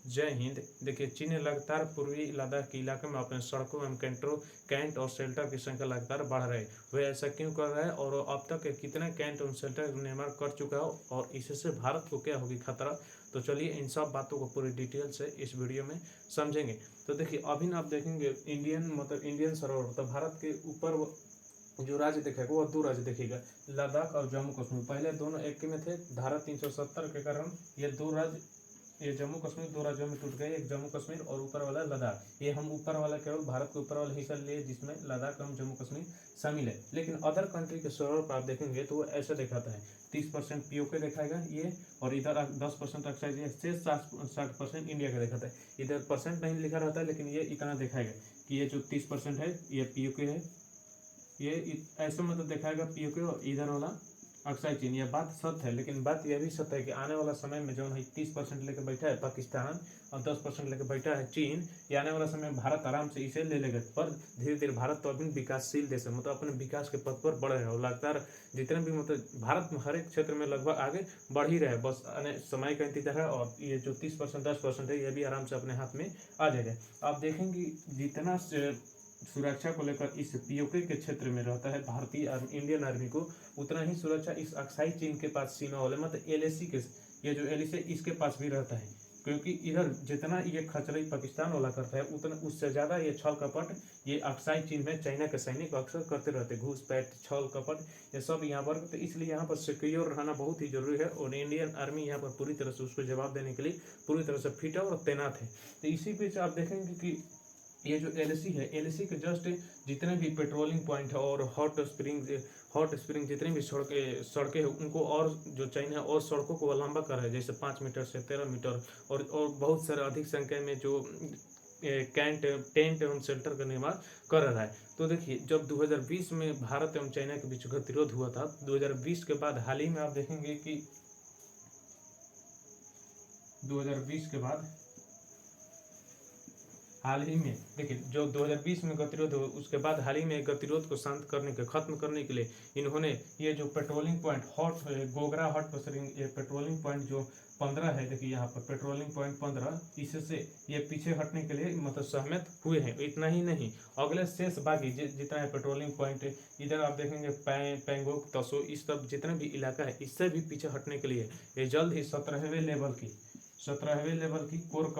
जय हिंद। देखिए, चीन ने लगातार पूर्वी लद्दाख के इलाके में अपने सड़कों एवं कैंट और शेल्टर की संख्या लगातार बढ़ रही है। वह ऐसा क्यों कर रहा है और अब तक कितने कैंट और शेल्टर का निर्माण कर चुका है और इससे भारत को क्या होगी खतरा। तो चलिए इन सब बातों को पूरी डिटेल से इस वीडियो में समझेंगे। तो देखिए, अभी ना आप देखेंगे इंडियन सरोवर, तो भारत के ऊपर जो राज्य दिखेगा वो दो राज्य दिखेगा, लद्दाख और जम्मू कश्मीर। पहले दोनों एक में थे, धारा 370 के कारण ये दो राज्य, ये जम्मू कश्मीर दो राज्यों में टूट गए, एक जम्मू कश्मीर और ऊपर वाला लद्दाख। ये हम ऊपर वाला केवल भारत के ऊपर वाला हिस्सा लिए जिसमें लद्दाख एवं जम्मू कश्मीर शामिल है। लेकिन अदर कंट्री के सर्वर पर आप देखेंगे तो वो ऐसा दिखाता है, 30% पीओके दिखाएगा ये, और इधर 10% ऑक्साइड, से 60% इंडिया का दिखाता है। इधर परसेंट नहीं लिखा रहता है, लेकिन ये इतना दिखाएगा कि ये जो 30% है ये पीओके है, ये ऐसे मतलब दिखाएगा पीओके, और इधर वाला अक्साई चीन। यह बात सत्य है, लेकिन बात यह भी सत्य है कि आने वाला समय में जो है 30% लेकर बैठा है पाकिस्तान और 10% लेकर बैठा है चीन, ये आने वाला समय में भारत आराम से इसे ले लेगा। पर धीरे धीरे भारत तो अभी विकासशील देश है, मतलब अपने विकास के पथ पर बढ़ रहे हैं लगातार। जितने भी मतलब भारत में हर एक क्षेत्र में लगभग आगे बढ़ ही रहे, बस समय का इंतजार है। और ये जो 30% 10% है, ये भी आराम से अपने हाथ में आ जाएगा। आप देखेंगे जितना सुरक्षा को लेकर इस पीओके के क्षेत्र में रहता है भारतीय इंडियन आर्मी को, उतना ही सुरक्षा इस अक्साई चीन के पास सीमा वाले मतलब एलएसी के, ये जो एलएसी इसके पास भी रहता है। क्योंकि इधर जितना ये खचरई पाकिस्तान वाला करता है, उतना उससे ज्यादा ये छल कपट ये अक्साई चीन में चाइना के सैनिक अक्सर करते रहते, घूसपैठ छल कपट ये सब यहाँ पर। तो इसलिए यहाँ पर सिक्योर रहना बहुत ही जरूरी है, और इंडियन आर्मी यहाँ पर पूरी तरह से उसको जवाब देने के लिए पूरी तरह से फिट है और तैनात है। तो इसी बीच आप देखेंगे कि ये जो एलएसी है, एलएसी के जस्ट जितने भी पेट्रोलिंग पॉइंट है और हॉट स्प्रिंग जितनी भी सड़कें हैं, उनको और जो चाइना और सड़कों को लंबा कर रहा है, जैसे 5 मीटर से 13 मीटर, और बहुत सारे अधिक संख्या में जो टेंट एवं शेल्टर का निर्माण कर रहा है। तो देखिए, जब 2020 में भारत एवं चाइना के बीच गतिरोध हुआ था, 2020 के बाद हाल ही में आप देखेंगे कि 2020 के बाद हाल ही में देखिए, जो 2020 में गतिरोध हुआ, उसके बाद हाल ही में गतिरोध को शांत करने के खत्म करने के लिए इन्होंने ये जो patrolling point Gogra hot spring, ये पेट्रोलिंग पॉइंट जो 15 है, देखिए यहाँ पर पेट्रोलिंग पॉइंट 15, इससे ये पीछे हटने के लिए मतलब सहमत हुए हैं। इतना ही नहीं, अगले शेष बाकी जितना है पेट्रोलिंग पॉइंट, इधर आप देखेंगे पेंगोंग तसो, इस सब जितना भी इलाका है, इससे भी पीछे हटने के लिए ये जल्द ही 17वें लेवल की कोर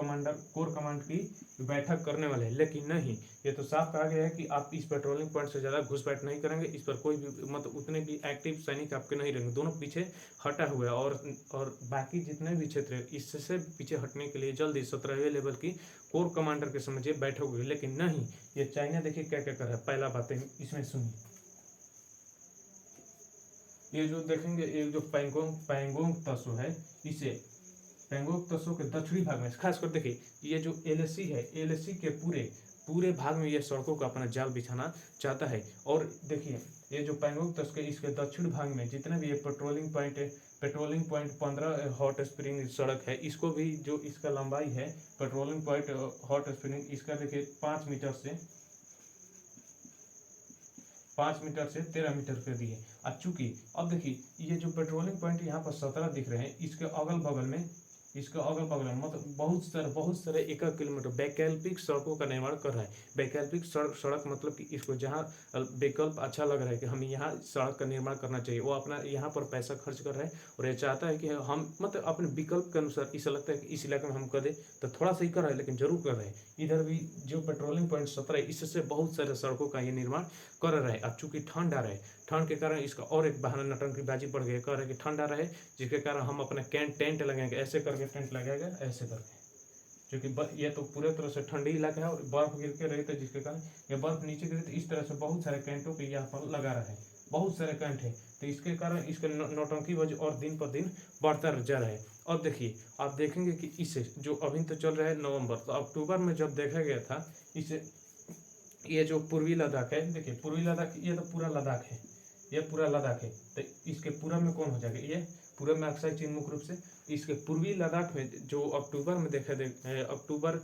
कमांड की बैठक करने वाले हैं। लेकिन नहीं, ये तो साफ कहा गया है कि आप इस पेट्रोलिंग पॉइंट से ज़्यादा घुसपैठ नहीं करेंगे, इस पर कोई भी मतलब उतने भी एक्टिव सैनिक आपके नहीं रहेंगे, दोनों पीछे हटा हुआ है। और बाकी जितने भी क्षेत्र है, इससे पीछे हटने के लिए जल्द ही 17वें लेवल की कोर कमांडर के समझिए बैठक हुई। लेकिन नहीं, ये चाइना देखिए क्या क्या कर रहा है। पहला बातें इसमें सुनिए, ये जो देखेंगे, ये जो पैंगोंग तसो है, इसे पेंगोंग त्सो के दक्षिणी भाग में खासकर देखिए, ये जो एलएसी है, एलएसी के पूरे पूरे भाग में ये सड़कों का अपना जाल बिछाना चाहता है। और देखिए, ये जो पेंगोंग त्सो के इसके दक्षिण भाग में जितने भी ये पेट्रोलिंग पॉइंट 15 हॉट स्प्रिंग सड़क है, इसको भी जो इसका लंबाई है पेट्रोलिंग पॉइंट हॉट स्प्रिंग, इसका देखिए 5 मीटर से 13 मीटर कर दी है। अब चूंकि अब देखिए, ये जो पेट्रोलिंग पॉइंट यहाँ पर 17 दिख रहे हैं, इसके अगल बगल में मतलब बहुत सारे 1 किलोमीटर वैकल्पिक सड़कों का निर्माण कर रहा है। वैकल्पिक सड़क मतलब कि इसको जहाँ विकल्प अच्छा लग रहा है कि हमें यहाँ सड़क का निर्माण करना चाहिए, वो अपना यहाँ पर पैसा खर्च कर रहा है, और ये चाहता है कि हम मतलब अपने विकल्प के अनुसार इसे लगता है कि इस इलाके में हम कर दे, तो थोड़ा सा ही कर रहा है लेकिन जरूर कर रहे हैं। इधर भी जो पेट्रोलिंग पॉइंट 17 है, इससे बहुत सारे सड़कों का ये निर्माण कर रहा है। अब चूंकि ठंड आ रहा है, ठंड के कारण इसका और एक बहाना नटंकीबाजी बढ़ गई, कह रहे हैं कि ठंड आ रहा है, जिसके कारण हम अपना टेंट लगाएंगे, ऐसे करके टेंट लगाएगा, ऐसे करके, क्योंकि ये तो पूरे तरह से ठंडी इलाका है और बर्फ गिर के रही, तो जिसके कारण ये बर्फ नीचे गिरी, तो इस तरह से बहुत सारे कैंटों को यहाँ पर लगा रहा है, बहुत सारे कैंट है। तो इसके कारण इसके नौटंकीबाजी और दिन पर दिन बढ़ता जा रहा है। अब देखिए, आप देखेंगे कि इसे जो अभी तो चल रहा है नवंबर, तो अक्टूबर में जब देखा गया था इसे, ये जो पूर्वी लद्दाख है, देखिए पूर्वी लद्दाख, ये तो पूरा लद्दाख है, ये पूरा लद्दाख है। तो इसके पूरब में कौन हो जाएगा, ये पूरब में अक्साई चीन मुख्य रूप से। इसके पूर्वी लद्दाख में जो अक्टूबर में अक्टूबर,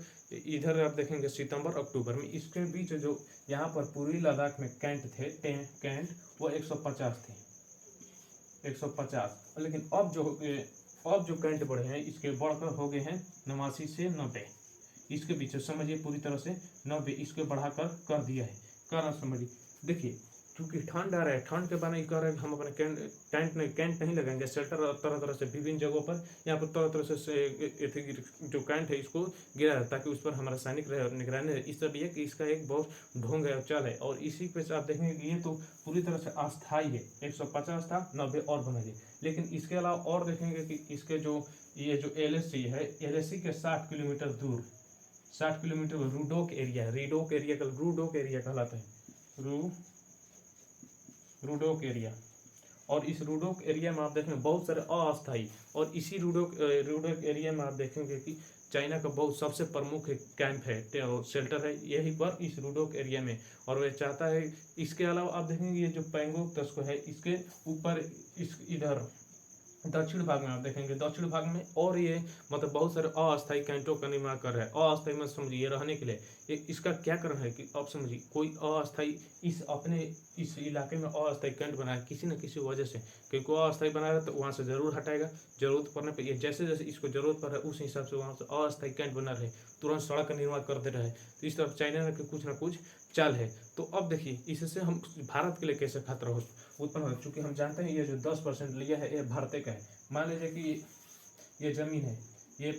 इधर आप देखेंगे सितंबर अक्टूबर में, इसके बीच जो यहाँ पर पूर्वी लद्दाख में कैंट थे, कैंट वो 150 थे, 150। लेकिन अब जो अब जो कैंट बढ़े हैं इसके बढ़कर हो गए हैं 89 से 90। इसके पीछे समझिए पूरी तरह से 90 इसके बढ़ाकर कर दिया है। कारण समझिए, देखिए क्योंकि ठंड आ रहा है, ठंड के बाद कह रहे हैं हम अपने कैंट नहीं लगाएंगे, शेल्टर तरह तरह से विभिन्न जगहों पर यहाँ पर तरह तरह से जो कैंट है इसको गिरा है ताकि उस पर हमारा सैनिक रहे और निगरानी रहे। इस तरह ये कि इसका एक बहुत ढोंग है और चाल है, और इसी पे से आप देखेंगे कि ये तो पूरी तरह से अस्थायी है। 150 था, 90 और बनाइए। लेकिन इसके अलावा और देखेंगे कि इसके जो ये जो LAC है, LAC के 60 किलोमीटर दूर, 60 किलोमीटर रूडोक एरिया है। रूडोक एरिया कहलाता है, रूडोक एरिया। और इस रूडोक एरिया में आप देखेंगे बहुत सारे अस्थायी, और इसी रूडोक एरिया में आप देखेंगे कि चाइना का बहुत सबसे प्रमुख कैंप है, शेल्टर है यहीं पर इस रूडोक एरिया में। और वह चाहता है, इसके अलावा आप देखेंगे ये जो पैंगोंग त्सको है इसके ऊपर इस इधर दक्षिण भाग में आप देखेंगे, दक्षिण भाग में और ये मतलब बहुत सारे अस्थायी कैंटों का निर्माण कर रहा है। अस्थायी में समझिए रहने के लिए इसका क्या कारण है कि अब समझिए कोई अस्थायी इस इलाके में अस्थायी कैंट बनाया किसी न किसी वजह से, क्योंकि अस्थायी बना रहा है तो वहाँ से जरूर हटाएगा। जरूरत पड़ने पर ये जैसे जैसे इसको जरूरत पड़ रहा है उस हिसाब से वहाँ से अस्थायी कैंट बना रहे, तुरंत सड़क का निर्माण कर दे रहा है। तो इस तरफ चाइना ने कुछ ना कुछ चाल है। तो अब देखिए इससे हम भारत के लिए कैसे खतरा उत्पन्न हो, चूंकि हम जानते हैं ये जो 10% लिया है ये भारत का है। मान लीजिए कि ये जमीन है, ये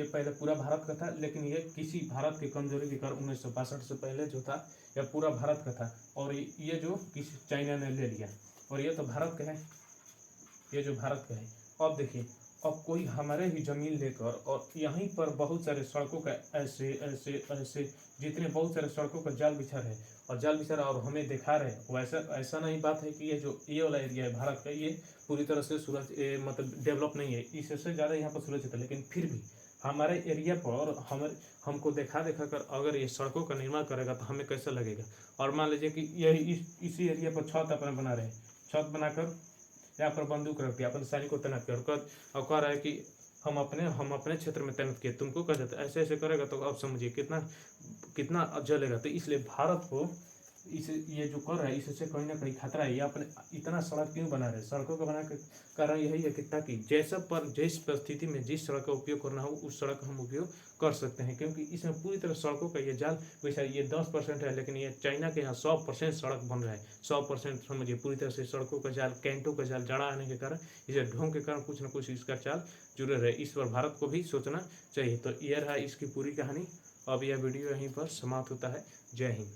पहले पूरा भारत का था, लेकिन ये किसी भारत की कमजोरी के कारण 1962 से पहले जो था यह पूरा भारत का था, और ये जो किसी चाइना ने ले लिया, और ये तो भारत का है, ये जो भारत का है। अब देखिए, अब कोई हमारे ही जमीन लेकर और यहीं पर बहुत सारे सड़कों का ऐसे ऐसे ऐसे जितने बहुत सारे सड़कों का जाल बिछा है और हमें दिखा रहे हैं, वैसा ऐसा नहीं बात है कि ये वाला एरिया है भारत का, ये पूरी तरह से मतलब डेवलप नहीं है, इससे ज़्यादा यहाँ पर सुरक्षित है। लेकिन फिर भी हमारे एरिया पर हमको देखा कर अगर ये सड़कों का निर्माण करेगा तो हमें कैसा लगेगा। और मान लीजिए कि यही इसी एरिया पर छत अपना बना रहे हैं, छत बनाकर यहाँ पर बंदूक रख दिया, अपने सैनिक को तैनात किया और कह रहा है कि हम अपने क्षेत्र में तैनात किए, तुमको कह देते ऐसे ऐसे करेगा तो अब समझिए कितना कितना जलेगा। तो इसलिए भारत को ये जो कर रहा है इससे कहीं ना कहीं खतरा है। ये अपने इतना सड़क क्यों बना रहे हैं, सड़कों का बना के कारण यही है कि ताकि जिस परिस्थिति में जिस सड़क का उपयोग करना हो उस सड़क का हम उपयोग कर सकते हैं, क्योंकि इसमें पूरी तरह सड़कों का ये जाल वैसा ये 10% है, लेकिन ये चाइना के यहाँ 100% सड़क बन रहा है। 100% समझिए पूरी तरह से सड़कों का जाल, कैंटों का जाल जड़ा आने के कारण, इसे ढोंग के कारण कुछ न कुछ इसका चाल जुड़े रहे। इस पर भारत को भी सोचना चाहिए। तो यह रहा इसकी पूरी कहानी। अब यह वीडियो यहीं पर समाप्त होता है। जय हिंद।